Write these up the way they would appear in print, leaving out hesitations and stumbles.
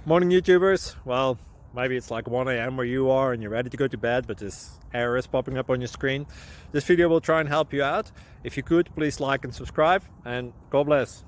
Morning YouTubers. Well, maybe it's like 1 a.m. where you are and you're ready to go to bed, but this error is popping up on your screen. This video will try and help you out. If you could, please like and subscribe, and God bless.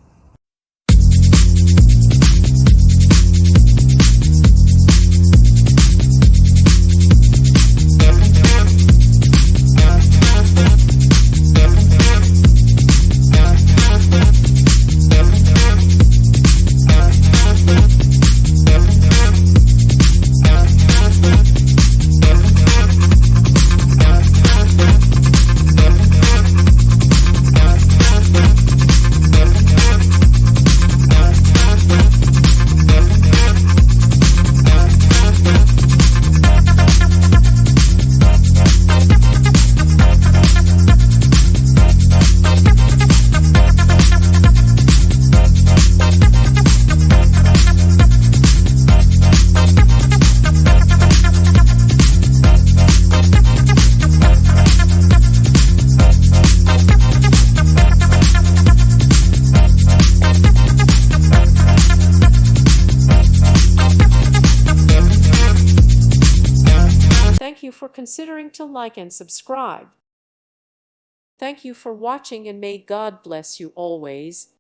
Thank you for considering to like and subscribe. Thank you for watching, and may God bless you always.